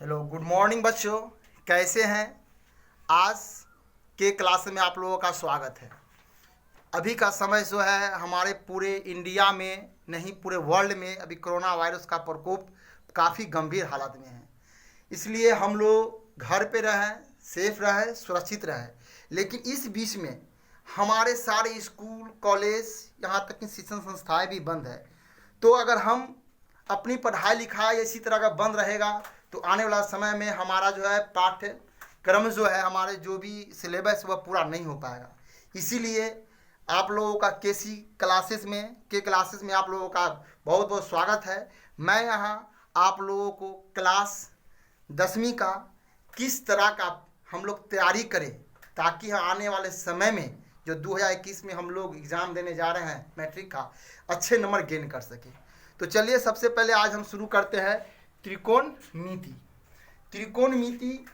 Hello, good morning बच्चों। कैसे हैं? आज के क्लास में आप लोगों का स्वागत है। अभी का समय जो है हमारे पूरे इंडिया में नहीं पूरे वर्ल्ड में अभी कोरोना वायरस का प्रकोप काफ़ी गंभीर हालत में है। इसलिए हम लोग घर पे रहें, सेफ रहें, सुरक्षित रहें। लेकिन इस बीच में हमारे सारे स्कूल, कॉलेज, यहाँ तक कि शिक्षण संस्थाएं भी बंद है। तो अगर हम अपनी पढ़ाई लिखाई इसी तरह का बंद रहेगा तो आने वाला समय में हमारा जो है पाठ्यक्रम जो है हमारे जो भी सिलेबस वह पूरा नहीं हो पाएगा। इसीलिए आप लोगों का के क्लासेस में आप लोगों का बहुत बहुत स्वागत है। मैं यहाँ आप लोगों को क्लास 10वीं का किस तरह का हम लोग तैयारी करें ताकि आने वाले समय में जो 2021 में हम लोग एग्ज़ाम देने जा रहे हैं मैट्रिक का, अच्छे नंबर गेन कर सकें। तो चलिए सबसे पहले आज हम शुरू करते हैं त्रिकोणमिति। त्रिकोणमिति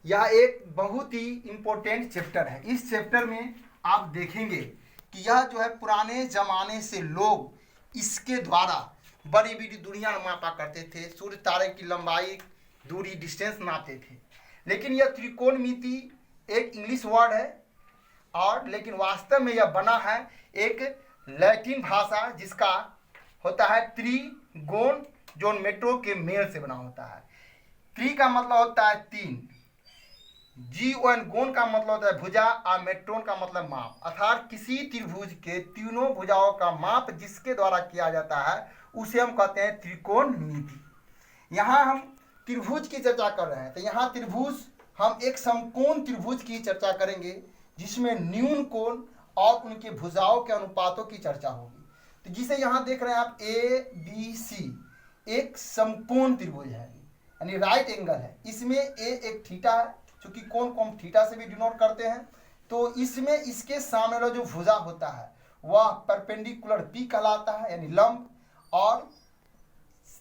यह एक बहुत ही इम्पोर्टेंट चैप्टर है। इस चैप्टर में आप देखेंगे कि यह जो है पुराने ज़माने से लोग इसके द्वारा बड़ी बड़ी दूरियां मापा करते थे, सूर्य तारे की लंबाई, दूरी, डिस्टेंस नापते थे। लेकिन यह त्रिकोणमिति एक इंग्लिश वर्ड है और लेकिन वास्तव में यह बना है एक लैटिन भाषा जिसका होता है त्रिगोण, जो मेट्रो के मेल से बना होता है। त्रि का मतलब होता है तीन, जी ओन गोन का मतलब होता है भुजा और मेट्रोन का मतलब माप, अर्थात किसी त्रिभुज के तीनों भुजाओं का माप जिसके द्वारा किया जाता है उसे हम कहते हैं त्रिकोणमिति। यहाँ हम त्रिभुज की चर्चा कर रहे हैं तो यहाँ त्रिभुज हम एक समकोण त्रिभुज की चर्चा करेंगे जिसमें न्यून कोण और उनके भुजाओं के अनुपातों की चर्चा होगी। तो जिसे यहाँ देख रहे हैं आप ABC एक समकोण त्रिभुज है, यानी राइट एंगल है। इसमें ए एक थीटा है, चूंकि कोण को हम थीटा से भी डिनोट करते हैं। तो इसमें इसके सामने वाला जो भुजा होता है वह परपेंडिकुलर P कहलाता है, यानी लंब। और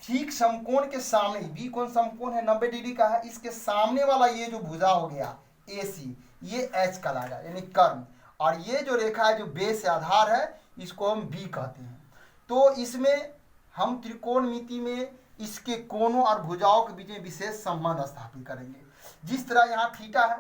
ठीक समकोण के सामने बी कोण समकोण है 90 डिग्री का है, इसके सामने वाला ये जो भुजा हो गया AC ये H कहलाएगा, यानी कर्ण। और ये जो रेखा है जो बेस आधार है इसको हम B कहते हैं। तो इसमें हम त्रिकोणमिति में इसके कोणों और भुजाओं के बीच में विशेष संबंध स्थापित करेंगे। जिस तरह यहाँ थीटा है,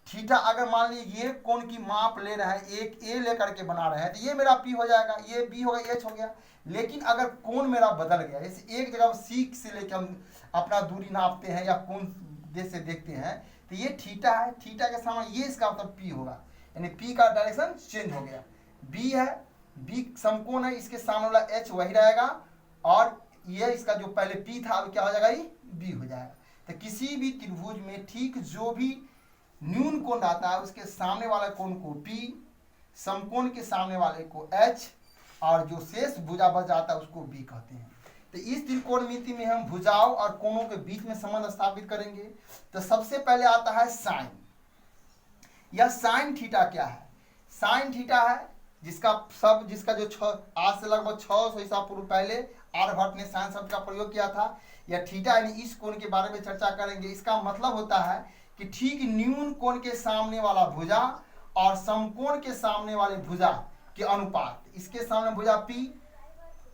थीटा अगर मान लीजिए ये कोण की माप ले रहे हैं, एक ए लेकर के बना रहे हैं तो ये मेरा P हो जाएगा, ये B होगा, H हो गया। लेकिन अगर कोण मेरा बदल गया, जैसे एक जगह C से लेकर हम अपना दूरी नापते हैं या कोण से देखते हैं तो ये थीटा है, थीटा के सामने ये इसका मतलब P होगा, यानी P का डायरेक्शन चेंज हो गया। B है, B समकोण है, इसके सामने वाला H वही रहेगा और ये इसका जो पहले P था अब क्या हो जाएगा, ये B हो जाएगा। तो किसी भी त्रिभुज में ठीक जो भी न्यून कोण आता है उसके सामने वाले कोण को P, समकोण के सामने वाले को H और जो शेष भुजा बच जाता है उसको B कहते हैं। तो इस त्रिकोणमिति में हम भुजाओं और कोणों के बीच में संबंध स्थापित करेंगे। तो सबसे पहले आता है साइन। यह साइन थीटा क्या है? साइन थीटा है जिसका जो आज से लगभग 600 ईसा पूर्व पहले आर्यभट्ट ने साइन शब्द का प्रयोग किया था। यह थीटा यानी इस कोण के बारे में चर्चा करेंगे। इसका मतलब होता है कि ठीक न्यून कोण के सामने वाला भुजा और समकोण के सामने वाले भुजा के अनुपात, इसके सामने भुजा P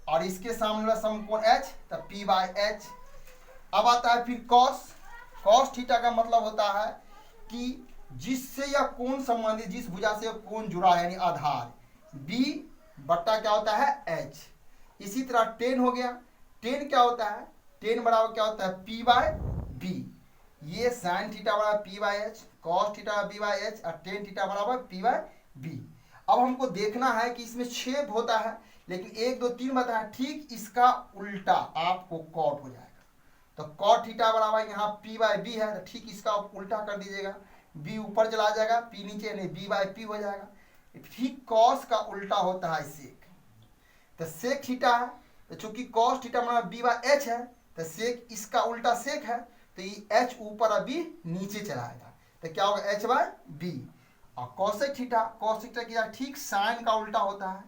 और इसके सामने वाला समकोण H, तो P/H। अब आता है फिर कॉस। कॉस थीटा का मतलब होता है कि जिससे यह कोण संबंधित, जिस भुजा से कोण जुड़ा है यानी आधार, B बट्टा क्या होता है H। इसी तरह टेन हो गया। टेन क्या होता है? टेन बराबर क्या होता है P/B। ये साइन थीटा बराबर P/H, कॉस थीटा B/H और टेन थीटा बराबर P/B। अब हमको देखना है कि इसमें छेद होता है लेकिन 1 2 3 बता है, ठीक इसका उल्टा आपको कॉट हो जाएगा। तो कॉट थीटा बराबर यहाँ P/B है तो ठीक इसका उल्टा कर दीजिएगा, B ऊपर चला जाएगा, P नीचे, यानी B/P हो जाएगा। ठीक कॉस का उल्टा होता है सेक। तो सेक थीटा है तो चूंकि कॉस थीटा बराबर B/H है तो सेक इसका उल्टा सेक है तो ये H ऊपर और B नीचे चलाएगा तो क्या होगा H/B। और कॉसेक थीटा क्या ठीक साइन का उल्टा होता है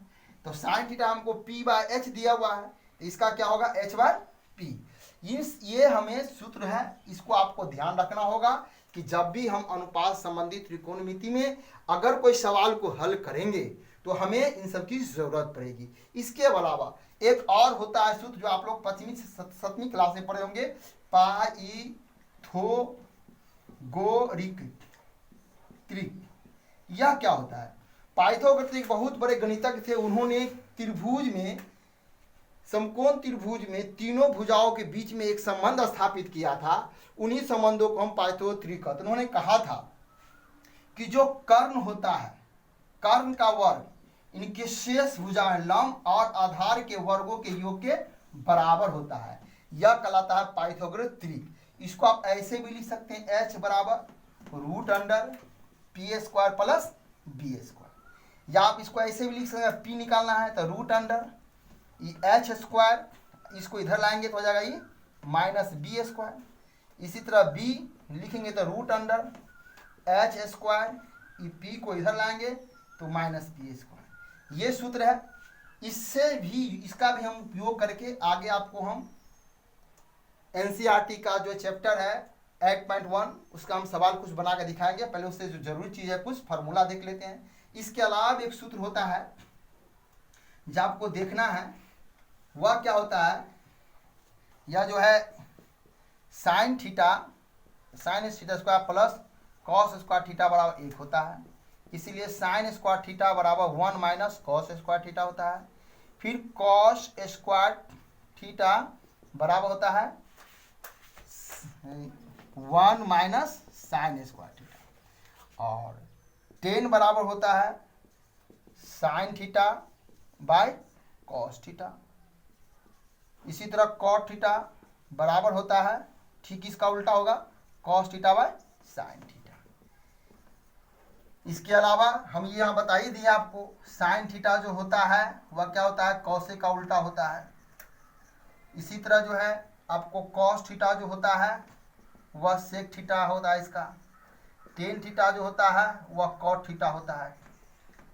तो साइन थीटा हमको P/H दिया हुआ है तो इसका क्या होगा H/P। ये हमें सूत्र है, इसको आपको ध्यान रखना होगा कि जब भी हम अनुपात संबंधी त्रिकोणमिति में अगर कोई सवाल को हल करेंगे तो हमें इन सब की जरूरत पड़ेगी। इसके अलावा एक और होता है सूत्र जो आप लोग 5वीं से 7वीं क्लास में पढ़े होंगे, पाई त्रिक। यह क्या होता है? पाइथागोरस एक बहुत बड़े गणितज्ञ थे। उन्होंने त्रिभुज में, समकोण त्रिभुज में तीनों भुजाओं के बीच में एक संबंध स्थापित किया था। उन्हीं संबंधों को हम पाइथागोरस त्रिक कहते हैं। उन्होंने कहा था कि जो कर्ण होता है, कर्ण का वर्ग इनके शेष भुजाएं लंब और आधार के वर्गों के योग के बराबर होता है। यह कहलाता है पाइथागोरस त्रिक। इसको आप ऐसे भी लिख सकते हैं, h बराबर root under P square plus B square, या आप इसको ऐसे भी लिख सकते हैं, p निकालना है तो रूट अंडर एच स्क्वायर, इसको इधर लाएंगे तो हो जाएगा ये माइनस बी स्क्वायर। इसी तरह b लिखेंगे तो root under H square, p को इधर लाएंगे तो माइनस बी स्क्वायर। ये सूत्र है। इससे भी, इसका भी हम उपयोग करके आगे आपको हम एनसीईआरटी का जो चैप्टर है 8.1 उसका हम सवाल कुछ बना के दिखाएंगे। पहले उससे जो जरूरी चीज़ है कुछ फार्मूला देख लेते हैं। इसके अलावा एक सूत्र होता है जो आपको देखना है, वह क्या होता है, यह जो है sine theta, sine theta square plus cos square theta बराबर 1 होता है। इसीलिए साइन स्क्वायर थीटा बराबर 1 माइनस कॉस स्क्वायर थीटा होता है। फिर कॉस स्क्वायर थीटा बराबर होता है 1 माइनस साइन स्क्वायर थीटा, और टेन बराबर होता है sine theta by cos theta. इसी तरह कॉट थीटा बराबर होता है, ठीक इसका उल्टा होगा, cos theta by sine theta. इसके अलावा हम ये यहाँ बता ही दिए आपको, साइन थीटा जो होता है वह क्या होता है, कॉसे का उल्टा होता है। इसी तरह जो है आपको कॉस थीटा जो होता है वह सेक थीटा होता है इसका। टेन थीटा जो होता है वह कॉट थीटा होता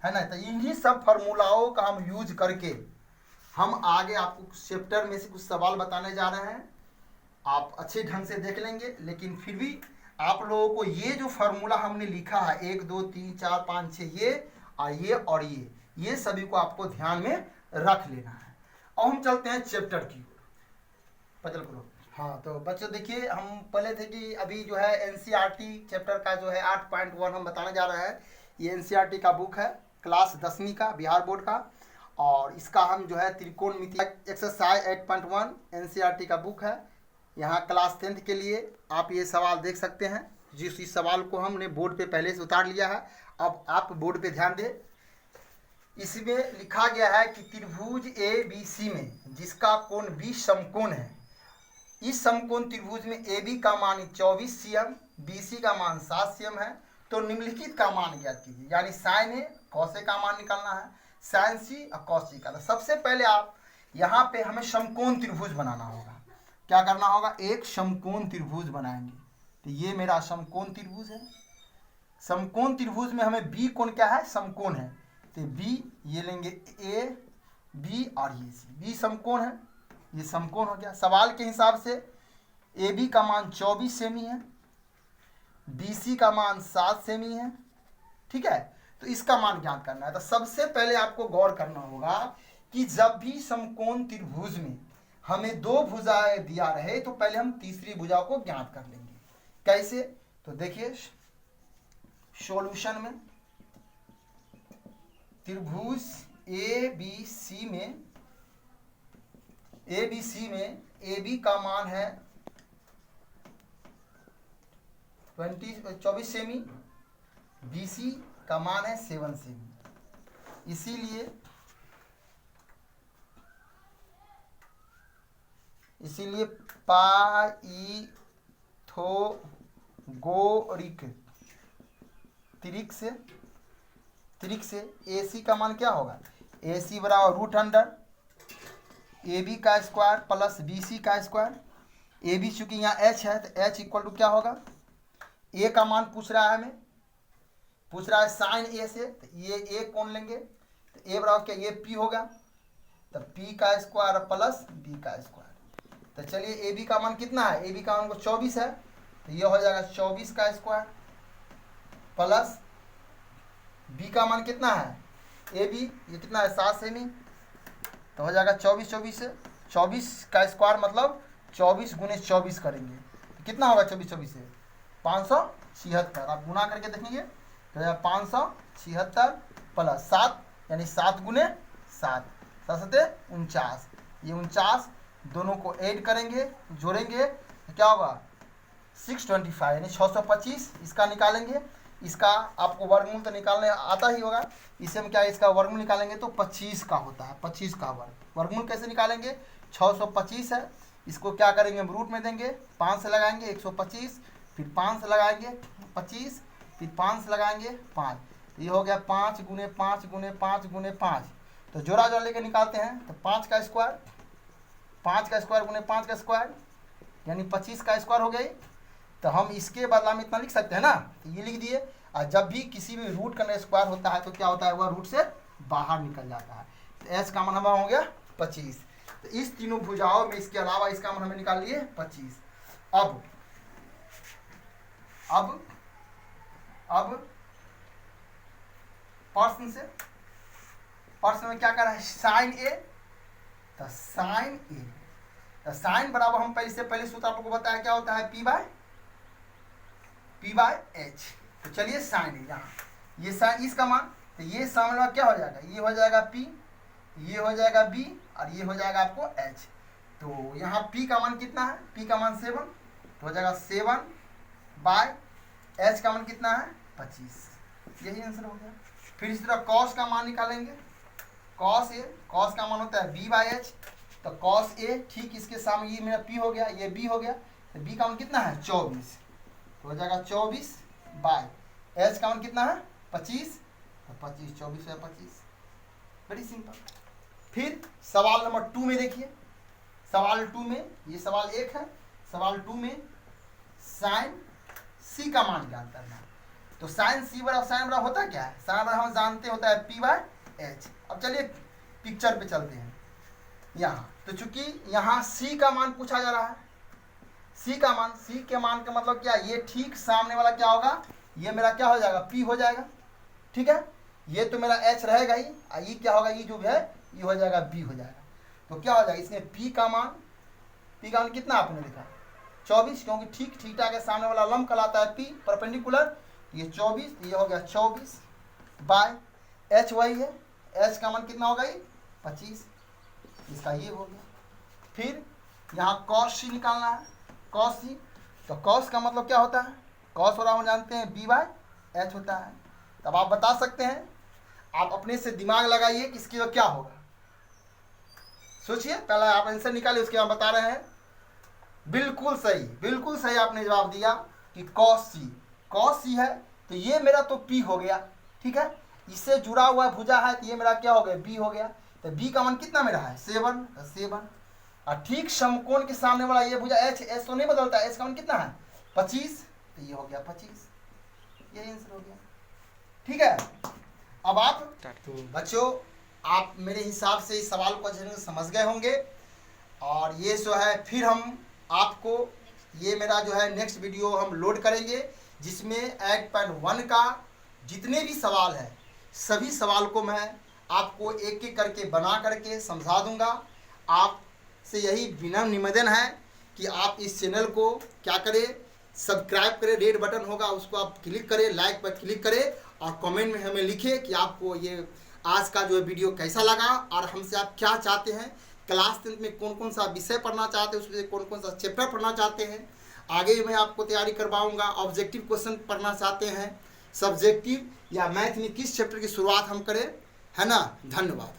है ना। तो इन्हीं सब फार्मूलाओं का हम यूज करके हम आगे आपको चैप्टर में से कुछ सवाल बताने जा रहे हैं। आप अच्छे ढंग से देख लेंगे, लेकिन फिर भी आप लोगों को ये जो फार्मूला हमने लिखा है 1 2 3 4 5 6 ये ये सभी को आपको ध्यान में रख लेना है। और हम चलते हैं चैप्टर की ओर। पचल करो। हाँ, तो बच्चों देखिए, हम पहले थे कि अभी जो है एनसीईआरटी चैप्टर का जो है 8.1 हम बताने जा रहे हैं। ये एनसीईआरटी का बुक है, क्लास 10वीं का, बिहार बोर्ड का, और इसका हम जो है त्रिकोणमिति एक्सरसाइज 8.1 एनसीईआरटी का बुक है। यहाँ क्लास 10th के लिए आप ये सवाल देख सकते हैं। जिस सवाल को हमने बोर्ड पे पहले से उतार लिया है, अब आप बोर्ड पे ध्यान दें। इसमें लिखा गया है कि त्रिभुज ए बी सी में जिसका कोण बी समकोण है, इस समकोण त्रिभुज में ए बी का मान 24 cm, बी सी का मान 7 cm है, तो निम्नलिखित का मान ज्ञात कीजिए। यानी साइन ए कॉस ए का मान निकालना है, साइन सी और कॉस सी का। सबसे पहले आप यहाँ पे हमें समकोण त्रिभुज बनाना होगा। क्या करना होगा, एक समकोण त्रिभुज बनाएंगे। तो ये मेरा समकोण त्रिभुज है। समकोण त्रिभुज में हमें बी कोण क्या है, समकोण है, तो बी ये लेंगे ए बी और ये सी, बी समकोण है, ये समकोण हो गया। सवाल के हिसाब से ए बी का मान 24 सेमी है, बी सी का मान 7 सेमी है, ठीक है। तो इसका मान ज्ञात करना है। तो सबसे पहले आपको गौर करना होगा कि जब भी समकोण त्रिभुज में हमें 2 भुजाएं दिया रहे तो पहले हम तीसरी भुजा को ज्ञात कर लेंगे। कैसे, तो देखिए सॉल्यूशन में त्रिभुज ए बी सी में ए बी का मान है 24 सेमी, बी सी का मान है 7 सेमी। इसीलिए पाइथागोरिक त्रिक से ए सी का मान क्या होगा, ए सी बराबर रूट अंडर ए बी का स्क्वायर प्लस बी सी का स्क्वायर। ए बी चूंकि यहाँ एच है तो एच इक्वल टू क्या होगा, ए का मान पूछ रहा है हमें, पूछ रहा है साइन ए से, तो ये ए कौन लेंगे, तो ए बराबर क्या, ये पी होगा, तो पी का स्क्वायर प्लस बी का स्क्वायर। तो चलिए ए बी का मान कितना है, ए बी का मान 24 है, तो ये हो जाएगा 24 का स्क्वायर प्लस बी का मान कितना है, ए बी ये कितना है 7 सेमी, तो हो जाएगा 24 का स्क्वायर मतलब 24 गुने 24 करेंगे तो कितना होगा 24 से 576। आप गुना करके देखेंगे तो 576 प्लस 7 यानी 7 गुने 7 49। ये 49 दोनों को ऐड करेंगे, जोड़ेंगे तो क्या होगा 625 यानी 625। इसका निकालेंगे, इसका आपको वर्गमूल तो निकालने आता ही होगा। इसे हम क्या इसका वर्गमूल निकालेंगे तो 25 का होता है, 25 का वर्गमूल कैसे निकालेंगे 625 है, इसको क्या करेंगे हम रूट में देंगे, 5 से लगाएंगे 125, फिर 5 से लगाएंगे 25, फिर 5 से लगाएंगे 5, तो ये हो गया 5 गुने 5 गुने 5 गुने 5। तो जोड़ा जोड़ लेके निकालते हैं तो 5 का स्क्वायर, 5 का स्क्वायर गुने 5 का स्क्वायर यानी 25 का स्क्वायर हो गई। तो हम इसके बदला में इतना लिख सकते हैं ना, तो ये लिख दिए। और जब भी किसी भी रूट का स्क्वायर होता है तो क्या होता है, वह रूट से बाहर निकल जाता है। तो एच का मान हमारा हो गया 25। तो इस तीनों भुजाओं में इसके अलावा इसका मान हमें निकाल लिए 25। अब प्रश्न में क्या कर रहा है साइन ए, तो साइन ए, तो साइन बराबर हम पहले सूत्र आप लोगों को बताया क्या होता है पी बाय एच। तो चलिए साइन ए, यहाँ ये साइन इसका मान, तो ये सामने वाला क्या हो जाएगा, ये हो जाएगा पी, ये हो जाएगा बी और ये हो जाएगा आपको एच। तो यहाँ पी का मान कितना है, पी का मान 7, तो हो जाएगा 7 बाय एच का मान कितना है 25। यही आंसर हो गया। फिर इस तरह कॉस का मान निकालेंगे, कॉस ए, कॉस का मान होता है बी बाय एच। तो कॉस ए ठीक इसके सामने ये मेरा पी हो गया, ये बी हो गया, तो बी का मान कितना है 24, तो हो जाएगा 24 बाय एच का मान कितना है 25, तो 25 24 है 25। Very simple. फिर सवाल नंबर 2 में देखिए, सवाल 2 में, ये सवाल 1 है, सवाल 2 में साइन सी का मान ज्ञात करना है। तो साइन सी बराबर साइन बराबर होता क्या है, साइन बराबर हम जानते होता है पी बाय एच। अब चलिए पिक्चर पे चलते हैं यहाँ। तो चूंकि यहाँ सी का मान पूछा जा रहा है, सी का मान, सी के मान का मतलब क्या, ये ठीक सामने वाला क्या होगा, ये मेरा क्या हो जाएगा पी हो जाएगा, ठीक है। ये तो मेरा एच रहेगा ही, ये क्या होगा, ये जो है ये हो जाएगा बी हो जाएगा। तो क्या हो जाएगा इसमें पी का मान कितना आपने लिखा 24, क्योंकि ठीक ठाक है सामने वाला लंब कहलाता है पी परपेंडिकुलर, ये 24, ये हो गया 24 बाय एच वही है, एच का मान कितना होगा ये 25, इसका ये हो गया। फिर यहाँ कॉस सी निकालना है, कॉस सी, तो कॉस का मतलब क्या होता है, कॉस वाला हम जानते हैं बी बाय एच होता है। तब आप बता सकते हैं, आप अपने से दिमाग लगाइए कि इसके क्या होगा, सोचिए, पहले आप आंसर निकालिए उसके बाद बता रहे हैं। बिल्कुल सही आपने जवाब दिया कि कॉस सी है, तो ये मेरा तो पी हो गया, ठीक है, इससे जुड़ा हुआ भुजा है, तो ये मेरा क्या हो गया बी हो गया। तो बी का मान कितना मेरा है 7, और ठीक समकोण के सामने वाला ये भुजा एच तो नहीं बदलता, एच का मान कितना है 25, तो ये हो गया 25, ये आंसर हो गया, ठीक है। अब आप तो बच्चों, आप मेरे हिसाब से इस सवाल को अच्छे से समझ गए होंगे, और ये जो है फिर हम आपको ये मेरा जो है नेक्स्ट वीडियो हम लोड करेंगे, जिसमें 8.1 का जितने भी सवाल है सभी सवाल को मैं आपको एक एक करके बना करके समझा दूंगा। आपसे यही विनम्र निवेदन है कि आप इस चैनल को क्या करें, सब्सक्राइब करें, रेड बटन होगा उसको आप क्लिक करें, लाइक पर क्लिक करें, और कमेंट में हमें लिखें कि आपको ये आज का जो वीडियो कैसा लगा, और हमसे आप क्या चाहते हैं, क्लास 10 में कौन कौन सा विषय पढ़ना चाहते हैं, उसमें कौन कौन सा चैप्टर पढ़ना चाहते हैं। आगे मैं आपको तैयारी करवाऊंगा, ऑब्जेक्टिव क्वेश्चन पढ़ना चाहते हैं, सब्जेक्टिव या मैथ में किस चैप्टर की शुरुआत हम करें, है ना। धन्यवाद।